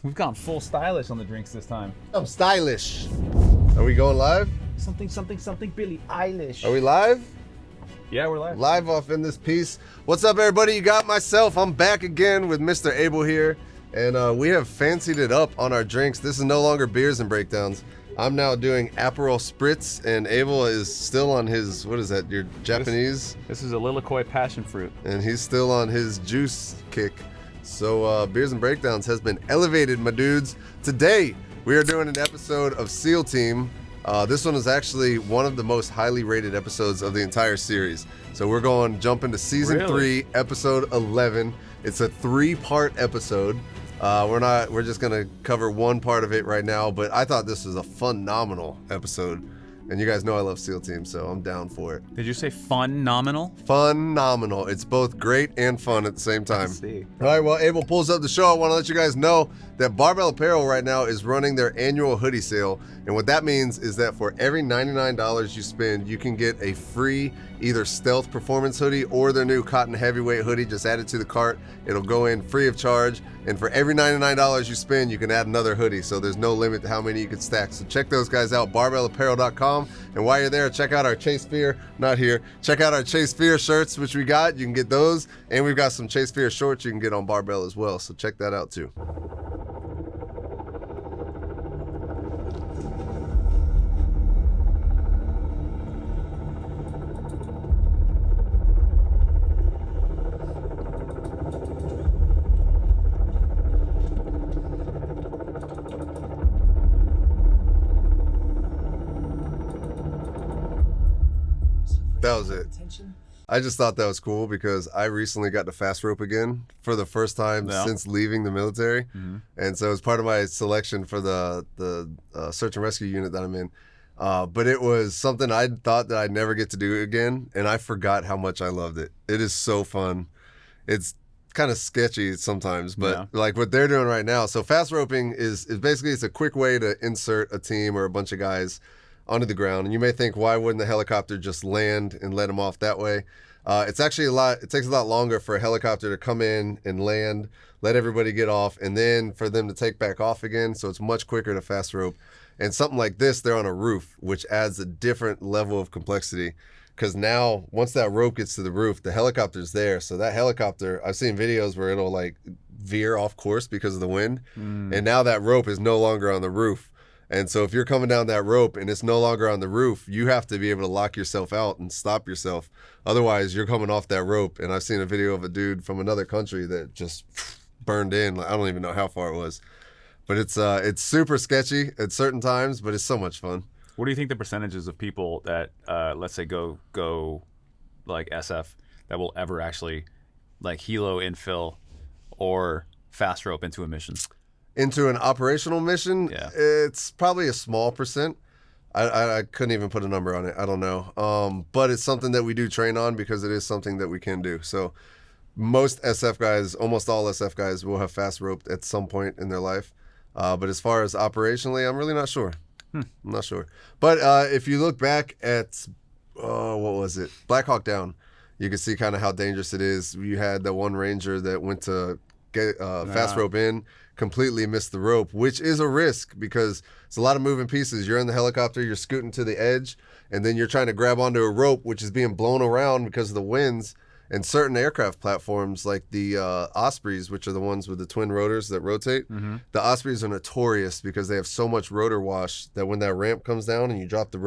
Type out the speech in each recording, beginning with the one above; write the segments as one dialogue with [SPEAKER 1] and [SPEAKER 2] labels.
[SPEAKER 1] We've gone full stylish on the drinks this time.
[SPEAKER 2] I'm stylish. Are we going live?
[SPEAKER 1] Something Billie Eilish.
[SPEAKER 2] Are we live?
[SPEAKER 1] Yeah, we're live.
[SPEAKER 2] Live off in this piece. What's up, everybody? You got myself. I'm back again with Mr. Abel here. And we have fancied it up on our drinks. This is no longer beers and breakdowns. I'm now doing Aperol Spritz, and Abel is still on his, what is that, your Japanese?
[SPEAKER 1] This is a Lilikoi passion fruit.
[SPEAKER 2] And he's still on his juice kick. So Beers and Breakdowns has been elevated, my dudes. Today, we are doing an episode of SEAL Team. This one is actually one of the most highly rated episodes of the entire series. So we're going to jump into season 3, episode 11. It's a 3-part episode. We're just gonna cover one part of it right now, but I thought this was a phenomenal episode. And you guys know I love SEAL Team, so I'm down for it.
[SPEAKER 1] Did you say phenomenal?
[SPEAKER 2] Phenomenal. It's both great and fun at the same time.
[SPEAKER 1] Let's see.
[SPEAKER 2] All right, well, Abel pulls up the show. I want to let you guys know that Barbell Apparel right now is running their annual hoodie sale. And what that means is that for every $99 you spend, you can get a free either Stealth Performance hoodie or their new Cotton Heavyweight hoodie. Just add it to the cart. It'll go in free of charge. And for every $99 you spend, you can add another hoodie. So there's no limit to how many you can stack. So check those guys out, barbellapparel.com. And while you're there, check out our Chase Fear, not here, check out our Chase Fear shirts, which we got. You can get those. And we've got some Chase Fear shorts you can get on Barbell as well. So check that out too. That was it. I just thought that was cool because I recently got to fast rope again for the first time since leaving the military. Mm-hmm. And so it's part of my selection for the search and rescue unit that I'm in. But it was something I thought that I'd never get to do again, and I forgot how much I loved it. It is so fun. It's kind of sketchy sometimes, but like what they're doing right now. So fast roping is basically, it's a quick way to insert a team or a bunch of guys onto the ground. And you may think, why wouldn't the helicopter just land and let them off that way? It's actually it takes a lot longer for a helicopter to come in and land, let everybody get off, and then for them to take back off again. So it's much quicker to fast rope. And something like this, they're on a roof, which adds a different level of complexity. Because now, once that rope gets to the roof, the helicopter's there. So that helicopter, I've seen videos where it'll like veer off course because of the wind. And now that rope is no longer on the roof. And so if you're coming down that rope and it's no longer on the roof, you have to be able to lock yourself out and stop yourself. Otherwise, you're coming off that rope. And I've seen a video of a dude from another country that just burned in. I don't even know how far it was. But it's super sketchy at certain times, but it's so much fun.
[SPEAKER 1] What do you think the percentages of people that, let's say, go like SF that will ever actually like helo infill or fast rope into a mission?
[SPEAKER 2] Into an operational mission, it's probably a small percent. I couldn't even put a number on it. I don't know. But it's something that we do train on because it is something that we can do. So most SF guys, almost all SF guys will have fast roped at some point in their life. But as far as operationally, I'm really not sure. I'm not sure. But if you look back at, what was it? Black Hawk Down, you can see kind of how dangerous it is. You had the one ranger that went to get fast rope in, completely missed the rope, which is a risk because it's a lot of moving pieces. You're in the helicopter, you're scooting to the edge, and then you're trying to grab onto a rope, which is being blown around because of the winds. And certain aircraft platforms, like the Ospreys, which are the ones with the twin rotors that rotate, the Ospreys are notorious because they have so much rotor wash that when that ramp comes down and you drop the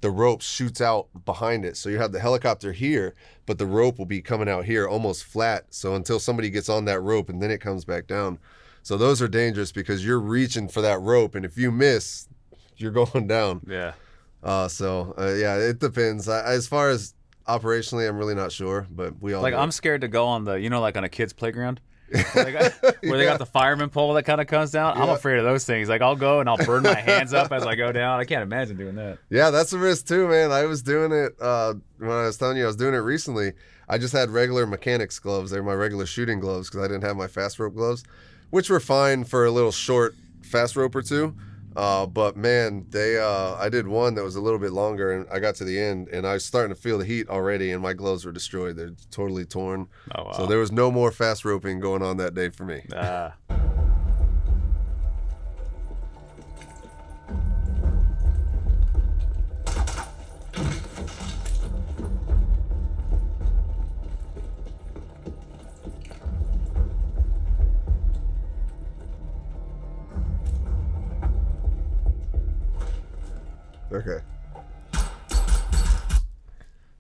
[SPEAKER 2] rope shoots out behind it. So you have the helicopter here, but the rope will be coming out here almost flat. So until somebody gets on that rope and then it comes back down. So those are dangerous because you're reaching for that rope, and if you miss, you're going down.
[SPEAKER 1] Yeah.
[SPEAKER 2] Yeah, it depends. As far as operationally, I'm really not sure, but we all
[SPEAKER 1] like. I'm scared to go on the, like on a kid's playground, where they got the fireman pole that kind of comes down. I'm afraid of those things. Like I'll go and I'll burn my hands up as I go down. I can't imagine doing that.
[SPEAKER 2] Yeah, that's a risk too, man. I was doing it when I was telling you I was doing it recently. I just had regular mechanics gloves. They're my regular shooting gloves because I didn't have my fast rope gloves, which were fine for a little short fast rope or two. But man, I did one that was a little bit longer, and I got to the end and I was starting to feel the heat already, and my gloves were destroyed. They're totally torn.
[SPEAKER 1] Oh, wow.
[SPEAKER 2] So there was no more fast roping going on that day for me. Okay.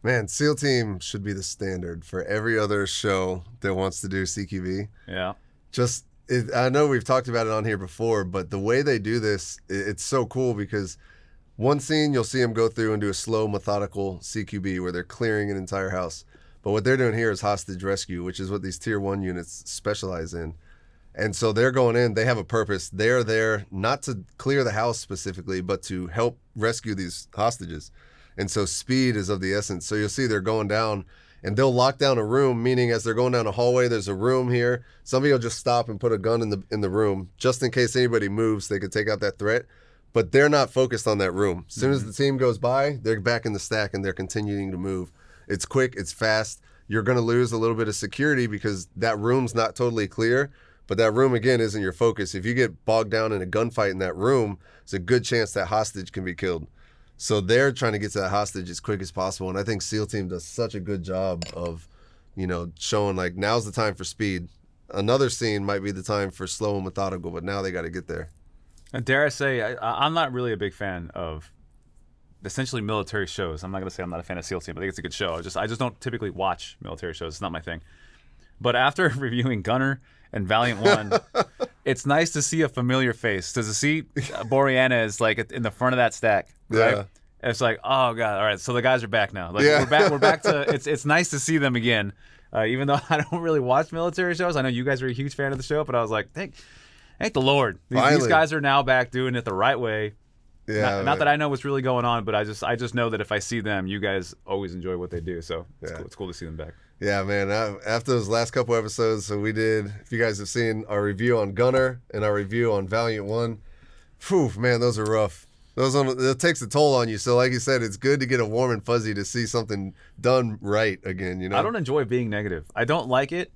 [SPEAKER 2] Man, SEAL Team should be the standard for every other show that wants to do CQB.
[SPEAKER 1] Yeah.
[SPEAKER 2] I know we've talked about it on here before, but the way they do this, it's so cool because one scene you'll see them go through and do a slow, methodical CQB where they're clearing an entire house. But what they're doing here is hostage rescue, which is what these Tier 1 units specialize in. And so they're going in, they have a purpose. They're there not to clear the house specifically, but to help rescue these hostages. And so speed is of the essence. So you'll see they're going down and they'll lock down a room, meaning as they're going down a hallway, there's a room here. Somebody will just stop and put a gun in the room just in case anybody moves, they could take out that threat. But they're not focused on that room. As soon as the team goes by, they're back in the stack and they're continuing to move. It's quick, it's fast. You're going to lose a little bit of security because that room's not totally clear. But that room, again, isn't your focus. If you get bogged down in a gunfight in that room, it's a good chance that hostage can be killed. So they're trying to get to that hostage as quick as possible. And I think SEAL Team does such a good job of, showing like now's the time for speed. Another scene might be the time for slow and methodical, but now they got to get there.
[SPEAKER 1] And dare I say, I'm not really a big fan of essentially military shows. I'm not going to say I'm not a fan of SEAL Team. I think it's a good show. I just don't typically watch military shows. It's not my thing. But after reviewing Gunner and Valiant 1, it's nice to see a familiar face. To see Boreanaz is like in the front of that stack, right?
[SPEAKER 2] Yeah.
[SPEAKER 1] It's like, oh god, all right. So the guys are back now. Like
[SPEAKER 2] Yeah.
[SPEAKER 1] we're back to. It's nice to see them again. Even though I don't really watch military shows, I know you guys are a huge fan of the show, but I was like, thank the Lord, these guys are now back doing it the right way.
[SPEAKER 2] Yeah.
[SPEAKER 1] Not that I know what's really going on, but I just know that if I see them, you guys always enjoy what they do. So it's cool to see them back.
[SPEAKER 2] Yeah, man. After those last couple episodes, so we did, if you guys have seen our review on Gunner and our review on Valiant 1, phew, man, those are rough. It takes a toll on you. So like you said, it's good to get a warm and fuzzy to see something done right again,
[SPEAKER 1] I don't enjoy being negative. I don't like it.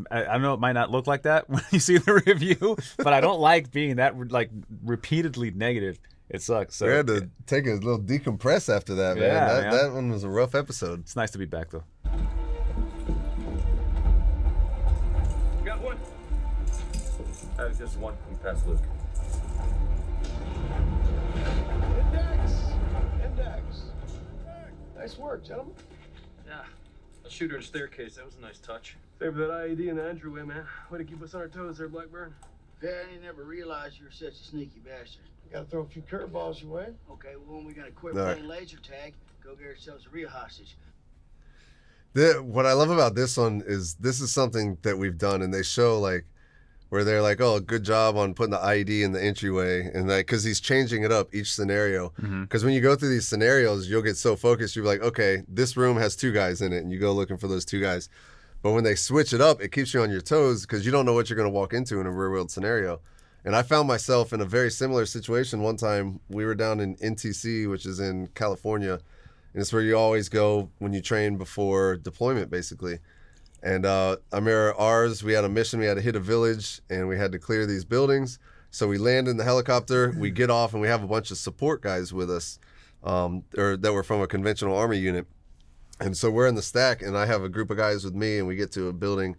[SPEAKER 1] I know it might not look like that when you see the review, but I don't like being that like repeatedly negative. It sucks. So
[SPEAKER 2] we had to take a little decompress after that, man.
[SPEAKER 1] Yeah,
[SPEAKER 2] That one was a rough episode.
[SPEAKER 1] It's nice to be back, though.
[SPEAKER 3] Got one. That was just one. We passed Luke.
[SPEAKER 4] Index. Nice work, gentlemen.
[SPEAKER 3] Yeah. A shooter in a staircase. That was a nice touch.
[SPEAKER 4] Favor that IED in the entryway, man. Way to keep us on our toes there, Blackburn.
[SPEAKER 5] Yeah, I ain't never realized you were such a sneaky bastard.
[SPEAKER 4] Gotta throw a few curveballs your way.
[SPEAKER 5] Okay, well, when we gotta quit
[SPEAKER 2] All right.
[SPEAKER 5] playing laser tag, go get ourselves a real hostage.
[SPEAKER 2] What I love about this one is this is something that we've done, and they show like where they're like, "Oh, good job on putting the IED in the entryway," and like because he's changing it up each scenario. Because when you go through these scenarios, you'll get so focused, you're like, "Okay, this room has 2 guys in it," and you go looking for those 2 guys. But when they switch it up, it keeps you on your toes because you don't know what you're going to walk into in a real world scenario. And I found myself in a very similar situation one time. We were down in NTC, which is in California, and it's where you always go when you train before deployment, basically. And I remember we had a mission. We had to hit a village, and we had to clear these buildings. So we land in the helicopter, we get off, and we have a bunch of support guys with us or that were from a conventional army unit. And so we're in the stack, and I have a group of guys with me, and we get to a building,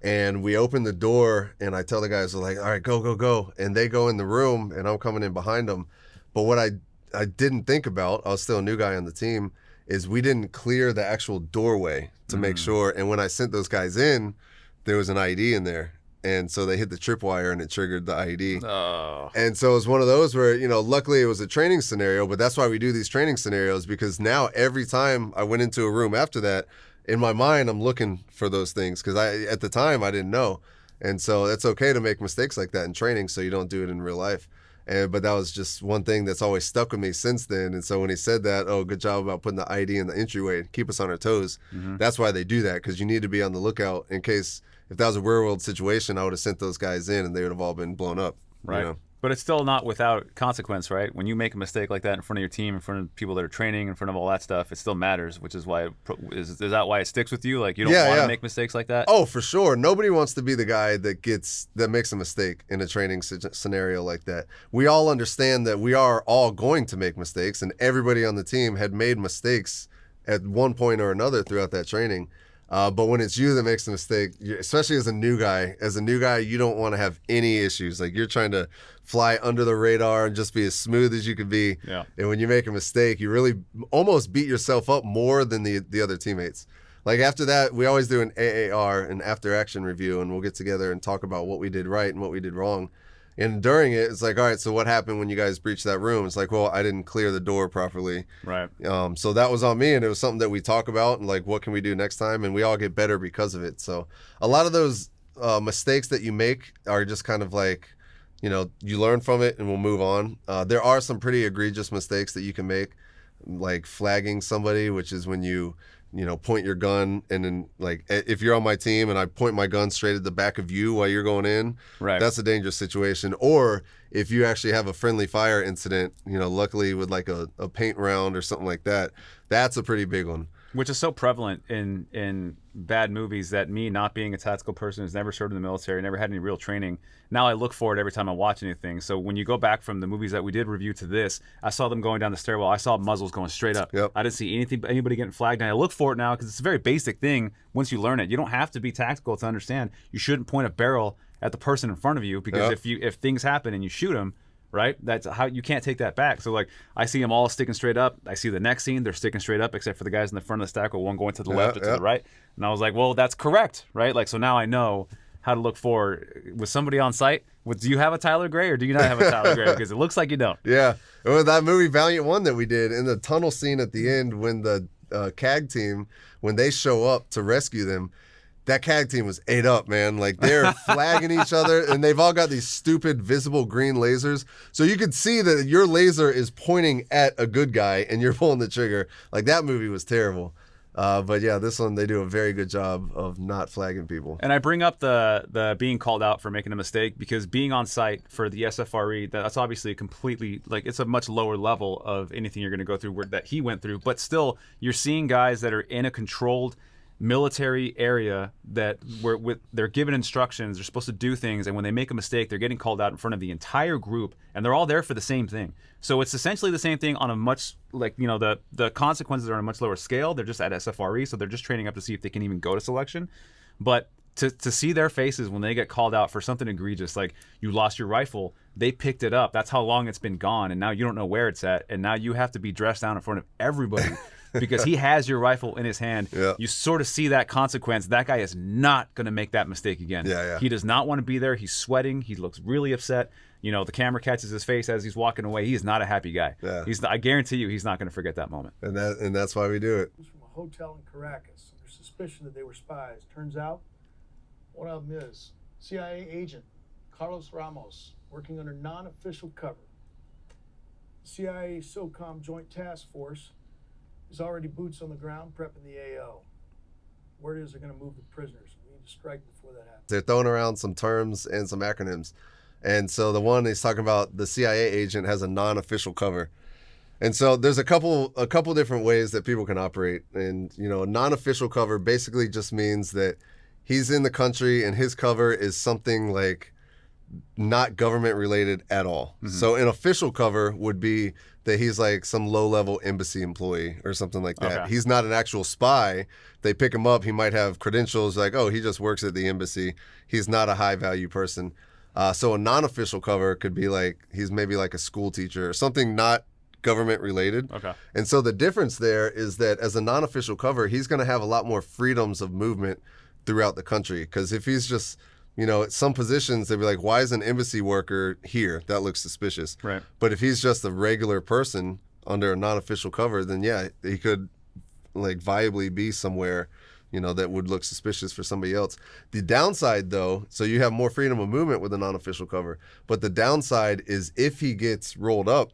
[SPEAKER 2] and we open the door, and I tell the guys, they're like, all right, go, go, go. And they go in the room, and I'm coming in behind them. But what I didn't think about, I was still a new guy on the team, is we didn't clear the actual doorway to make sure. And when I sent those guys in, there was an IED in there. And so they hit the tripwire and it triggered the IED.
[SPEAKER 1] Oh.
[SPEAKER 2] And so it was one of those where, luckily it was a training scenario, but that's why we do these training scenarios, because now every time I went into a room after that, in my mind, I'm looking for those things because at the time I didn't know. And so it's okay to make mistakes like that in training so you don't do it in real life. But that was just one thing that's always stuck with me since then. And so when he said that, oh, good job about putting the IED in the entryway, keep us on our toes. That's why they do that, because you need to be on the lookout in case if that was a real world situation, I would have sent those guys in and they would have all been blown up.
[SPEAKER 1] Right. But it's still not without consequence, right? When you make a mistake like that in front of your team, in front of people that are training, in front of all that stuff, it still matters, which is why is that why it sticks with you? Like you don't want to make mistakes like that?
[SPEAKER 2] Oh, for sure. Nobody wants to be the guy that makes a mistake in a training scenario like that. We all understand that we are all going to make mistakes, and everybody on the team had made mistakes at one point or another throughout that training. But when it's you that makes the mistake, especially as a new guy, you don't want to have any issues. Like, you're trying to fly under the radar and just be as smooth as you can be.
[SPEAKER 1] Yeah.
[SPEAKER 2] And when you make a mistake, you really almost beat yourself up more than the other teammates. Like, after that, we always do an AAR, an after action review, and we'll get together and talk about what we did right and what we did wrong. And during it, it's like, all right, so what happened when you guys breached that room? It's like, well, I didn't clear the door properly.
[SPEAKER 1] Right.
[SPEAKER 2] So that was on me, and it was something that we talk about, and like, what can we do next time? And we all get better because of it. So a lot of those mistakes that you make are just kind of like, you know, you learn from it and we'll move on. There are some pretty egregious mistakes that you can make, like flagging somebody, which is when you point your gun, and then, like, if you're on my team and I point my gun straight at the back of you while you're going in,
[SPEAKER 1] right,
[SPEAKER 2] that's a dangerous situation. Or if you actually have a friendly fire incident, luckily with like a paint round or something like that, that's a pretty big one.
[SPEAKER 1] Which is so prevalent in bad movies that me, not being a tactical person who's never served in the military, never had any real training, now I look for it every time I watch anything. So when you go back from the movies that we did review to this, I saw them going down the stairwell. I saw muzzles going straight up.
[SPEAKER 2] Yep.
[SPEAKER 1] I didn't see anybody getting flagged. And I look for it now because it's a very basic thing once you learn it. You don't have to be tactical to understand. You shouldn't point a barrel at the person in front of you, because if things happen and you shoot them, right, that's how you can't take that back. So, like, I see them all sticking straight up. I see the next scene, they're sticking straight up, except for the guys in the front of the stack, or one going to the left or to the right. And I was like, well, that's correct, right? Like, so now I know how to look for, with somebody on site, do you have a Tyler Gray or do you not have a Tyler Gray? Because it looks like you don't.
[SPEAKER 2] Yeah. Well, that movie Valiant 1 that we did, in the tunnel scene at the end, when the CAG team, when they show up to rescue them, that CAG team was ate up, man. Like, they're flagging each other, and they've all got these stupid visible green lasers. So you could see that your laser is pointing at a good guy, and you're pulling the trigger. Like, that movie was terrible. But yeah, this one, they do a very good job of not flagging people.
[SPEAKER 1] And I bring up the being called out for making a mistake, because being on site for the SFRE, that's obviously completely, like, it's a much lower level of anything you're going to go through that he went through. But still, you're seeing guys that are in a controlled military area they're given instructions, they're supposed to do things, and when they make a mistake, they're getting called out in front of the entire group, and they're all there for the same thing. So it's essentially the same thing on a much, like, the consequences are on a much lower scale. They're just at SFRE, so they're just training up to see if they can even go to selection. But to see their faces when they get called out for something egregious, like you lost your rifle, they picked it up, that's how long it's been gone, and now you don't know where it's at, and now you have to be dressed down in front of everybody because he has your rifle in his hand.
[SPEAKER 2] Yeah.
[SPEAKER 1] You sort of see that consequence. That guy is not going to make that mistake again.
[SPEAKER 2] Yeah.
[SPEAKER 1] He does not want to be there. He's sweating. He looks really upset. The camera catches his face as he's walking away. He is not a happy guy.
[SPEAKER 2] Yeah.
[SPEAKER 1] I guarantee you he's not going to forget that moment.
[SPEAKER 2] And that's why we do it.
[SPEAKER 6] From a hotel in Caracas. There's suspicion that they were spies. Turns out, one of them is CIA agent Carlos Ramos, working under non-official cover. CIA SOCOM Joint Task Force is already boots on the ground prepping the AO. Word is they're going to move the prisoners. We need to strike before that happens.
[SPEAKER 2] They're throwing around some terms and some acronyms. And so the one he's talking about, the CIA agent has a non-official cover. And so there's a couple different ways that people can operate. And, a non-official cover basically just means that he's in the country and his cover is something like not government related at all. Mm-hmm. So an official cover would be that he's like some low-level embassy employee or something like that. Okay. He's not an actual spy. They pick him up. He might have credentials like, oh, he just works at the embassy. He's not a high-value person. So a non-official cover could be like he's maybe like a school teacher or something not government related.
[SPEAKER 1] Okay.
[SPEAKER 2] And so the difference there is that as a non-official cover, he's going to have a lot more freedoms of movement throughout the country. Because if he's just, at some positions, they'd be like, why is an embassy worker here? That looks suspicious.
[SPEAKER 1] Right.
[SPEAKER 2] But if he's just a regular person under a non-official cover, then yeah, he could like viably be somewhere, that would look suspicious for somebody else. The downside, though, so you have more freedom of movement with a non-official cover. But the downside is if he gets rolled up,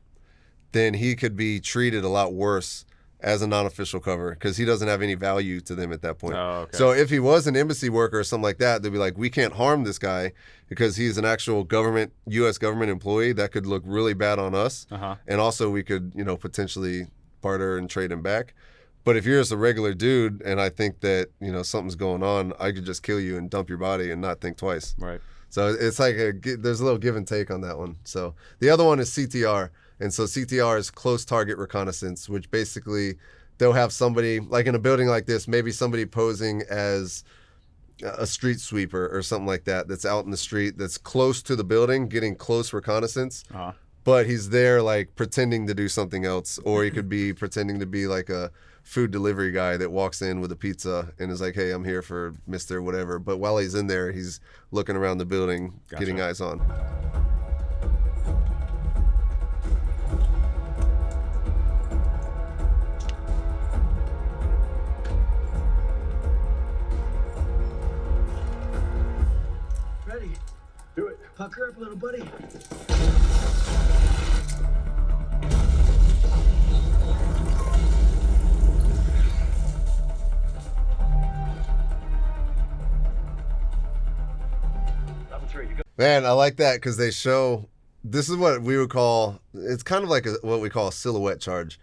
[SPEAKER 2] then he could be treated a lot worse as a non-official cover because he doesn't have any value to them at that point.
[SPEAKER 1] Oh, okay.
[SPEAKER 2] So if he was an embassy worker or something like that, they'd be like, we can't harm this guy because he's an actual U.S. government employee. That could look really bad on us.
[SPEAKER 1] Uh-huh.
[SPEAKER 2] And also we could, potentially barter and trade him back. But if you're just a regular dude and I think that, something's going on, I could just kill you and dump your body and not think twice.
[SPEAKER 1] Right.
[SPEAKER 2] So it's like there's a little give and take on that one. So the other one is CTR. And so CTR is close target reconnaissance, which basically they'll have somebody, like in a building like this, maybe somebody posing as a street sweeper or something like that, that's out in the street, that's close to the building, getting close reconnaissance. But he's there like pretending to do something else, or he could be pretending to be like a food delivery guy that walks in with a pizza and is like, hey, I'm here for Mr. whatever. But while he's in there, he's looking around the building, getting eyes on.
[SPEAKER 5] Ready?
[SPEAKER 3] Do it.
[SPEAKER 5] Pucker up, little buddy.
[SPEAKER 2] Man, I like that because they show, this is what we would call, it's kind of like what we call a silhouette charge.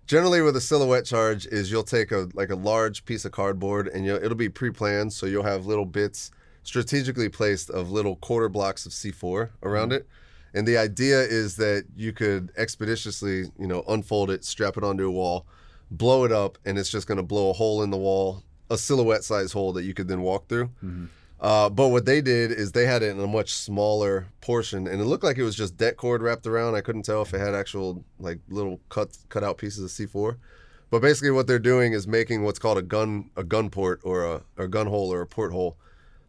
[SPEAKER 2] Generally with a silhouette charge is you'll take a large piece of cardboard and it'll be pre-planned, so you'll have little bits strategically placed of little quarter blocks of C4 around it. And the idea is that you could expeditiously, unfold it, strap it onto a wall, blow it up, and it's just going to blow a hole in the wall, a silhouette size hole that you could then walk through. But what they did is they had it in a much smaller portion, and it looked like it was just det cord wrapped around. I couldn't tell if it had actual like little cut out pieces of C4. But basically what they're doing is making what's called a gun port or a gun hole or a port hole.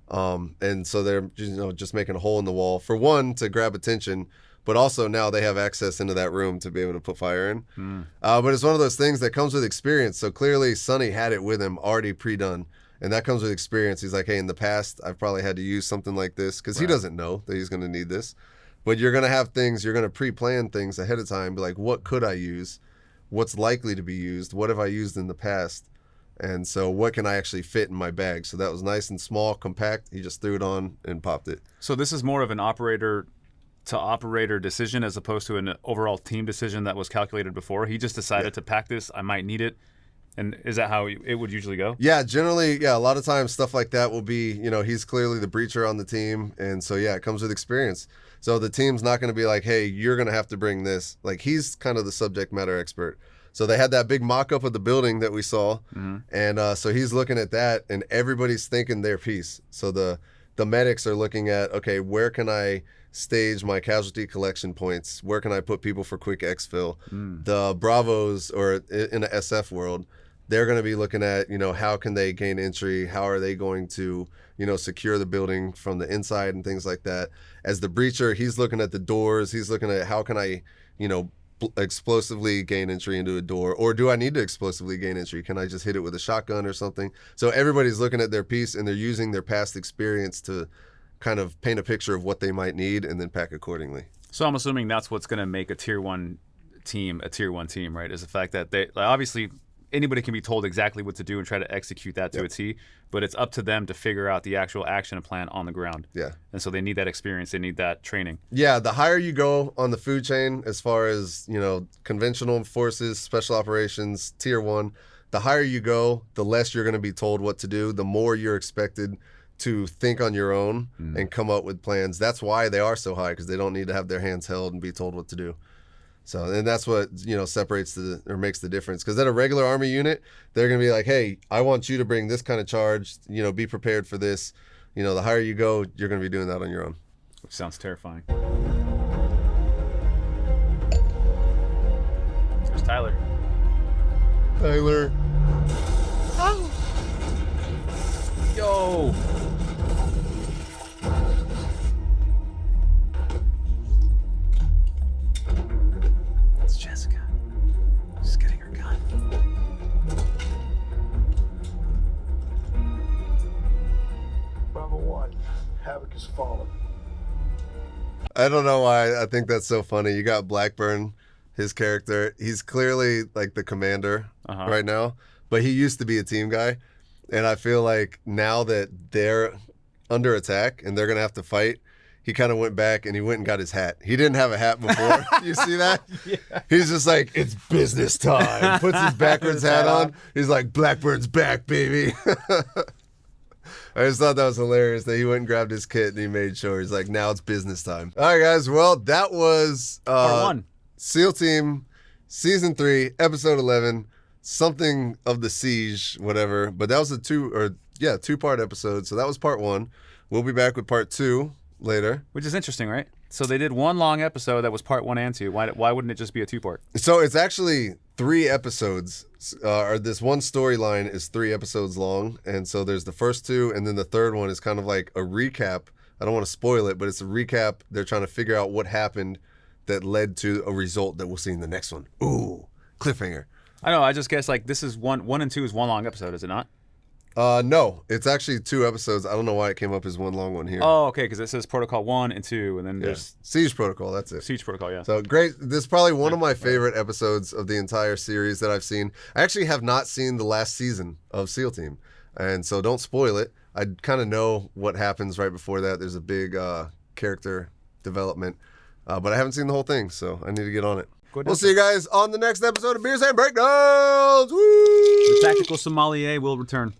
[SPEAKER 2] And so they're just making a hole in the wall for one, to grab attention, but also now they have access into that room to be able to put fire in. But it's one of those things that comes with experience. So clearly Sonny had it with him already pre-done. And that comes with experience. He's like, hey, in the past, I've probably had to use something like this because he doesn't know that he's going to need this. But you're going to have things, you're going to pre-plan things ahead of time. Be like, what could I use? What's likely to be used? What have I used in the past? And so what can I actually fit in my bag? So that was nice and small, compact. He just threw it on and popped it.
[SPEAKER 1] So this is more of an operator to operator decision as opposed to an overall team decision that was calculated before. He just decided to pack this. I might need it. And is that how it would usually go?
[SPEAKER 2] Yeah, generally, a lot of times stuff like that will be, he's clearly the breacher on the team. And so, it comes with experience. So the team's not going to be like, hey, you're going to have to bring this. Like, he's kind of the subject matter expert. So they had that big mock-up of the building that we saw. And so he's looking at that, and everybody's thinking their piece. So the medics are looking at, okay, where can I stage my casualty collection points? Where can I put people for quick exfil? The Bravos, or in the SF world, they're going to be looking at, how can they gain entry? How are they going to, secure the building from the inside and things like that. As the breacher, he's looking at the doors. He's looking at how can I, explosively gain entry into a door, or do I need to explosively gain entry? Can I just hit it with a shotgun or something? So everybody's looking at their piece, and they're using their past experience to kind of paint a picture of what they might need and then pack accordingly.
[SPEAKER 1] So I'm assuming that's what's going to make a tier 1 team a tier 1 team, right? Is the fact that they obviously anybody can be told exactly what to do and try to execute that to a T, but it's up to them to figure out the actual action plan on the ground. Yeah. And so they need that experience. They need that training.
[SPEAKER 2] Yeah. The higher you go on the food chain, as far as, conventional forces, special operations, tier 1, the higher you go, the less you're going to be told what to do, the more you're expected to think on your own and come up with plans. That's why they are so high, because they don't need to have their hands held and be told what to do. So, and that's what, separates or makes the difference. Because at a regular Army unit, they're going to be like, hey, I want you to bring this kind of charge, be prepared for this. The higher you go, you're going to be doing that on your own.
[SPEAKER 1] Which sounds terrifying. There's Tyler.
[SPEAKER 2] Tyler.
[SPEAKER 1] Oh. Yo. Jessica. She's getting her gun.
[SPEAKER 6] Bravo 1, Havoc has fallen.
[SPEAKER 2] I don't know why I think that's so funny. You got Blackburn, his character. He's clearly like the commander right now, but he used to be a team guy. And I feel like now that they're under attack and they're going to have to fight, he kind of went back and he went and got his hat. He didn't have a hat before. You see that? Yeah. He's just like, it's business time. Puts his backwards hat on. He's like, Blackbird's back, baby. I just thought that was hilarious that he went and grabbed his kit and he made sure. He's like, now it's business time. All right, guys. Well, that was
[SPEAKER 1] Part 1.
[SPEAKER 2] SEAL Team Season 3, Episode 11. something of the siege, whatever. But that was a 2-part episode. So that was part 1. We'll be back with part 2 later.
[SPEAKER 1] Which is interesting, right? So they did one long episode that was part 1 and 2. Why wouldn't it just be a 2-part?
[SPEAKER 2] So it's actually 3 episodes. Or this one storyline is 3 episodes long. And so there's the first 2, and then the third one is kind of like a recap. I don't want to spoil it, but it's a recap. They're trying to figure out what happened that led to a result that we'll see in the next one. Ooh, cliffhanger.
[SPEAKER 1] I know. I just guess like this is 1 and 2 is one long episode, is it not?
[SPEAKER 2] No, it's actually 2 episodes. I don't know why it came up as one long one here.
[SPEAKER 1] Oh, okay, because it says Protocol 1 and 2, and then there's
[SPEAKER 2] Siege Protocol. That's it.
[SPEAKER 1] Siege Protocol, yeah.
[SPEAKER 2] So great. This is probably one of my favorite episodes of the entire series that I've seen. I actually have not seen the last season of SEAL Team, and so don't spoil it. I kind of know what happens right before that. There's a big character development, but I haven't seen the whole thing, so I need to get on it. We'll see you guys on the next episode of Beers and Breakdowns. Woo!
[SPEAKER 1] The tactical sommelier will return.